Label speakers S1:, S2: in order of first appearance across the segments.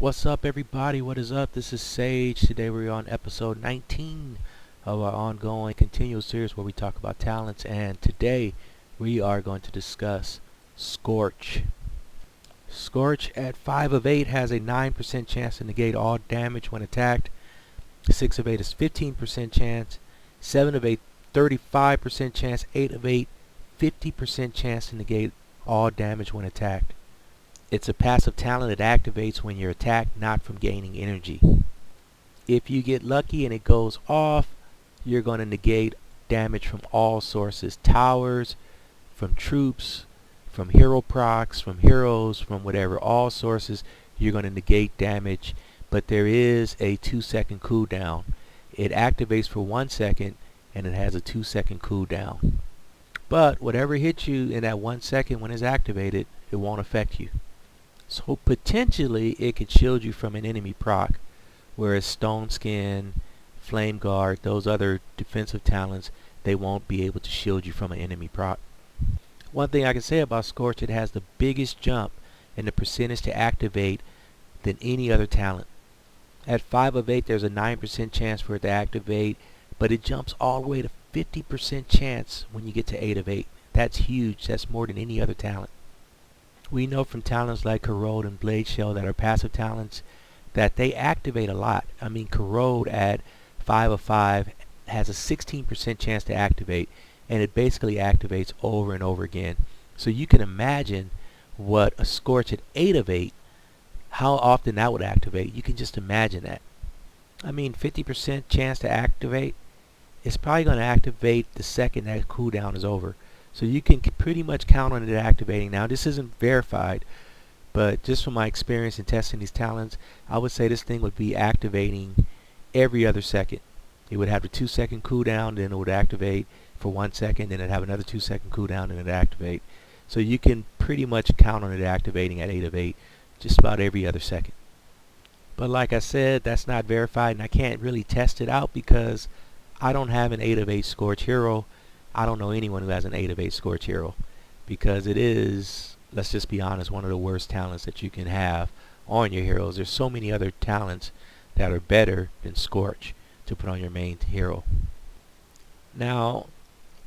S1: What's up, everybody? What is up? This is Sage. Today we're on episode 19 of our ongoing continual series where we talk about talents, and today we are going to discuss Scorch. Scorch at 5 of 8 has a 9% chance to negate all damage when attacked. 6 of 8 is 15% chance. 7 of 8, 35% chance. 8 of 8, 50% chance to negate all damage when attacked. It's a passive talent that activates when you're attacked, not from gaining energy. If you get lucky and it goes off, you're going to negate damage from all sources. Towers, from troops, from hero procs, from heroes, from whatever. All sources, you're going to negate damage. But there is a 2-second cooldown. It activates for 1 second and it has a 2-second cooldown. But whatever hits you in that 1 second when it's activated, it won't affect you. So potentially it could shield you from an enemy proc, whereas Stone Skin, Flame Guard, those other defensive talents, they won't be able to shield you from an enemy proc. One thing I can say about Scorch, it has the biggest jump in the percentage to activate than any other talent. At 5 of 8 there's a 9% chance for it to activate, but it jumps all the way to 50% chance when you get to 8 of 8. That's huge. That's more than any other talent. We know from talents like Corrode and Blade Shell that are passive talents that they activate a lot. I mean, Corrode at 5 of 5 has a 16% chance to activate, and it basically activates over and over again. So you can imagine what a Scorch at 8 of 8, how often that would activate. You can just imagine that. I mean, 50% chance to activate, it's probably going to activate the second that cooldown is over. So you can pretty much count on it activating. Now, this isn't verified, but just from my experience in testing these talents, I would say this thing would be activating every other second. It would have a 2-second cooldown, then it would activate for 1 second, then it'd have another 2-second cooldown, and it'd activate. So you can pretty much count on it activating at 8 of 8, just about every other second. But like I said, that's not verified, and I can't really test it out because I don't have an 8 of 8 Scorch hero. I don't know anyone who has an 8 of 8 Scorch hero, because it is, let's just be honest, one of the worst talents that you can have on your heroes. There's so many other talents that are better than Scorch to put on your main hero. Now,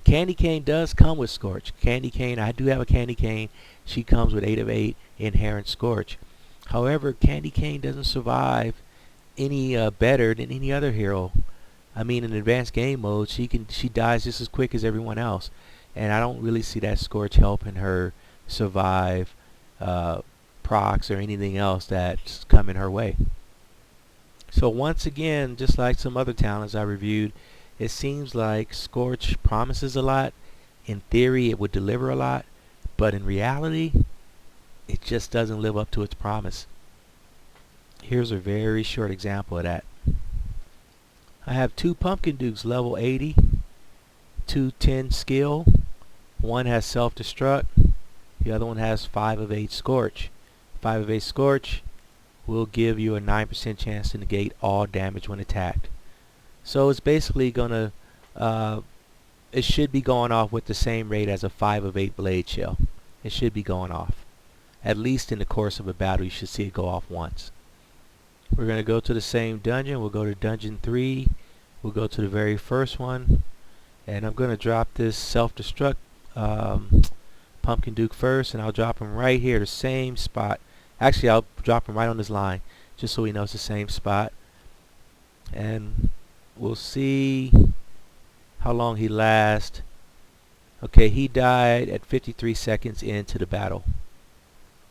S1: Candy Cane does come with Scorch. Candy Cane, I do have a Candy Cane. She comes with 8 of 8 inherent Scorch. However, Candy Cane doesn't survive any better than any other hero. I mean, in advanced game mode, she dies just as quick as everyone else, and I don't really see that Scorch helping her survive procs or anything else that's coming her way. So once again, just like some other talents I reviewed, it seems like Scorch promises a lot. In theory, it would deliver a lot, but in reality, it just doesn't live up to its promise. Here's a very short example of that. I have 2 Pumpkin Dukes level 80, 210 skill. One has self-destruct. The other one has 5 of 8 Scorch. 5 of 8 Scorch will give you a 9% chance to negate all damage when attacked. So it's basically gonna, it should be going off with the same rate as a 5 of 8 Blade Shell. It should be going off. At least in the course of a battle, you should see it go off once. We're going to go to the same dungeon. We'll go to dungeon 3. We'll go to the very first one. And I'm going to drop this self-destruct Pumpkin Duke first. And I'll drop him right here, the same spot. Actually, I'll drop him right on this line, just so we know it's the same spot. And we'll see how long he lasts. Okay, he died at 53 seconds into the battle.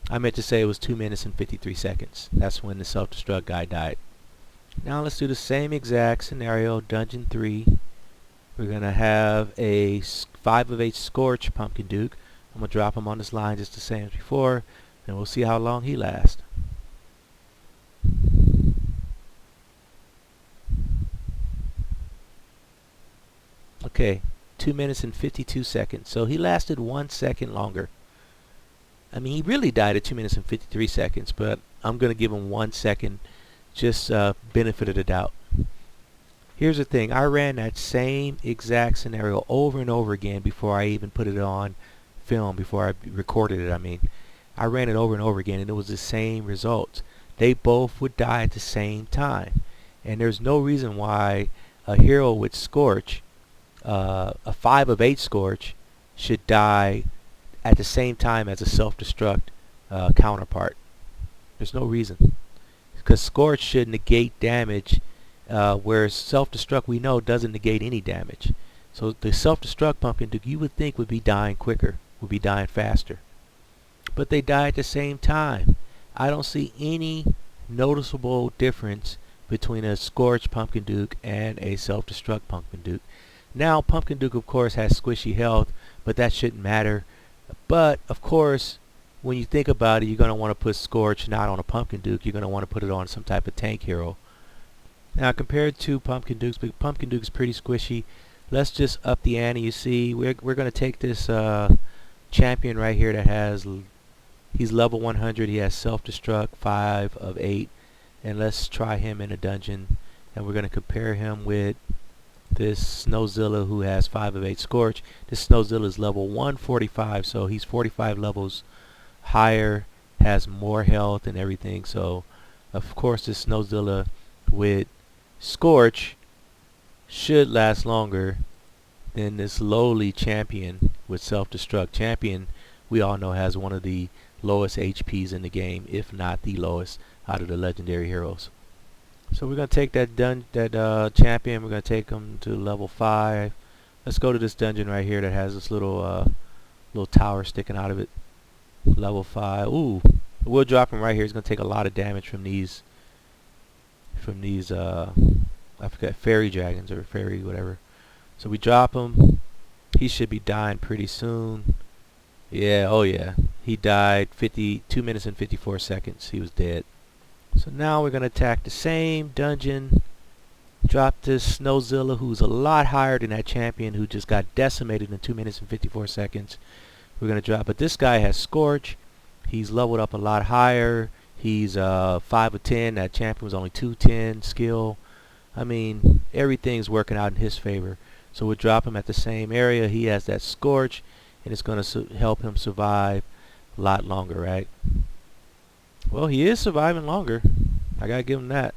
S1: I meant to say it was 2 minutes and 53 seconds. That's when the self-destruct guy died. Now let's do the same exact scenario, Dungeon 3. We're going to have a 5 of 8 Scorch Pumpkin Duke. I'm going to drop him on this line just the same as before, and we'll see how long he lasts. Okay, 2 minutes and 52 seconds. So he lasted 1 second longer. I mean, he really died at 2 minutes and 53 seconds, but I'm going to give him 1 second, just benefit of the doubt. Here's the thing. I ran that same exact scenario over and over again before I even put it on film, before I recorded it, I mean. I ran it over and over again, and it was the same results. they both would die at the same time. And there's no reason why a hero with Scorch, a 5 of 8 Scorch, should die at the same time as a self-destruct counterpart. There's no reason. Because Scorch should negate damage, whereas self-destruct we know doesn't negate any damage. So the self-destruct Pumpkin Duke you would think would be dying quicker, would be dying faster. But they die at the same time. I don't see any noticeable difference between a Scorch Pumpkin Duke and a self-destruct Pumpkin Duke. Now Pumpkin Duke of course has squishy health, but that shouldn't matter. But of course, when you think about it, you're going to want to put Scorch not on a Pumpkin Duke. You're going to want to put it on some type of tank hero. Now compared to Pumpkin Dukes, but Pumpkin Duke's pretty squishy. Let's just up the ante. You see, we're going to take this champion right here that has, he's level 100. He has self-destruct 5 of 8, and let's try him in a dungeon. And we're going to compare him with this Snowzilla who has 5 of 8 Scorch. This Snowzilla is level 145, so he's 45 levels higher, has more health and everything. So of course this Snowzilla with Scorch should last longer than this lowly champion with self-destruct. Champion, we all know, has one of the lowest HPs in the game, if not the lowest out of the legendary heroes. So we're going to take that champion, we're going to take him to level 5. Let's go to this dungeon right here that has this little tower sticking out of it. Level 5. Ooh, we'll drop him right here. He's going to take a lot of damage from these I forget, fairy dragons or fairy whatever. So we drop him. He should be dying pretty soon. Yeah, oh yeah. He died 2 minutes and 54 seconds. He was dead. So now we're going to attack the same dungeon. Drop this Snowzilla who's a lot higher than that champion who just got decimated in 2 minutes and 54 seconds. We're going to drop, but this guy has Scorch. He's leveled up a lot higher. He's 5 of 10. That champion was only 210 skill. I mean, everything's working out in his favor. So we'll drop him at the same area. He has that Scorch, and it's going to help him survive a lot longer, right? Well, he is surviving longer. I got to give him that.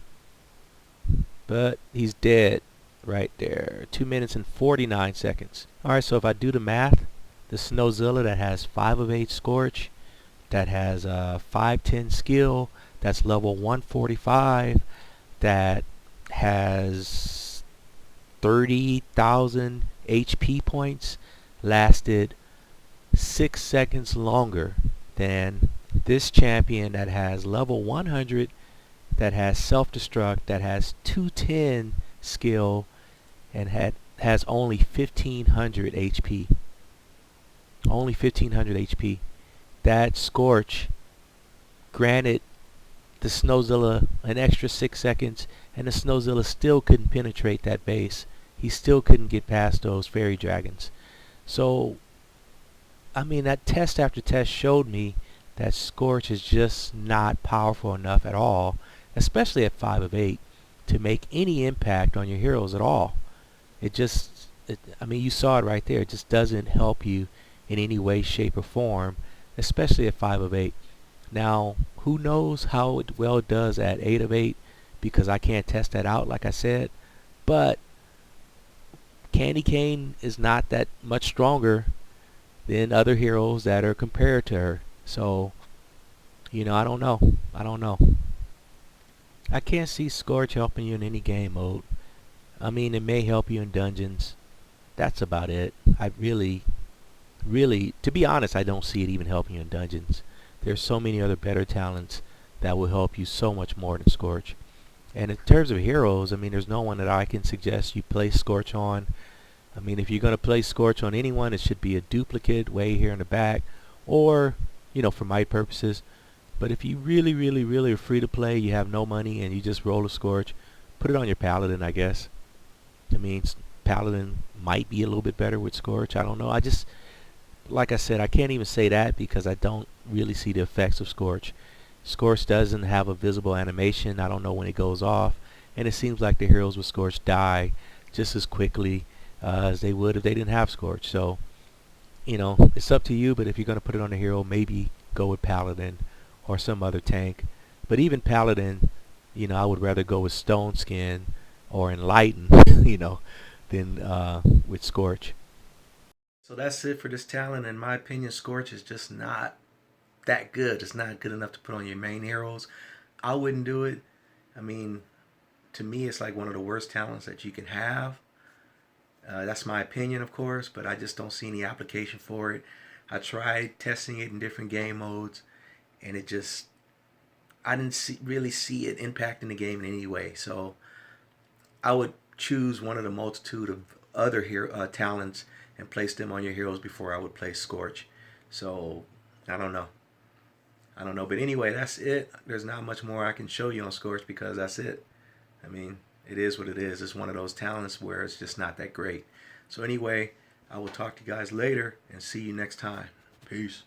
S1: But he's dead right there. 2 minutes and 49 seconds. Alright, so if I do the math, the Snowzilla that has 5 of 8 Scorch, that has 510 skill, that's level 145, that has 30,000 HP points, lasted 6 seconds longer than this champion that has level 100, that has self-destruct, that has 210 skill, and has only 1500 HP. Only 1500 HP. That Scorch granted the Snowzilla an extra 6 seconds, and the Snowzilla still couldn't penetrate that base. He still couldn't get past those fairy dragons. So, I mean, that test after test showed me that Scorch is just not powerful enough at all, especially at 5 of 8, to make any impact on your heroes at all. I mean, you saw it right there. It just doesn't help you in any way, shape, or form, especially at 5 of 8. Now, who knows how well it does at 8 of 8, because I can't test that out, like I said. But Candy Cane is not that much stronger than other heroes that are compared to her. So, you know, I don't know. I can't see Scorch helping you in any game mode. I mean, it may help you in dungeons. That's about it. I really, to be honest, I don't see it even helping you in dungeons. There's so many other better talents that will help you so much more than Scorch. And in terms of heroes, I mean, there's no one that I can suggest you play Scorch on. I mean, if you're going to play Scorch on anyone, it should be a duplicate way here in the back, or, you know, for my purposes. But if you really are free to play, you have no money, and you just roll a Scorch, put it on your Paladin, I guess. I mean, Paladin might be a little bit better with Scorch. I don't know. Like I said, I can't even say that because I don't really see the effects of Scorch. Scorch doesn't have a visible animation. I don't know when it goes off. And it seems like the heroes with Scorch die just as quickly as they would if they didn't have Scorch. So, you know, it's up to you. But if you're going to put it on a hero, maybe go with Paladin or some other tank. But even Paladin, I would rather go with Stone Skin or Enlighten, than with Scorch. So that's it for this talent. In my opinion, Scorch is just not that good. It's not good enough to put on your main heroes. I wouldn't do it. I mean, to me, it's like one of the worst talents that you can have. That's my opinion, of course, but I just don't see any application for it. I tried testing it in different game modes, and I didn't really see it impacting the game in any way. So I would choose one of the multitude of other talents and place them on your heroes before I would play Scorch. So I don't know. I don't know. But anyway, that's it. There's not much more I can show you on Scorch because that's it. I mean, it is what it is. It's one of those talents where it's just not that great. So anyway, I will talk to you guys later and see you next time. Peace.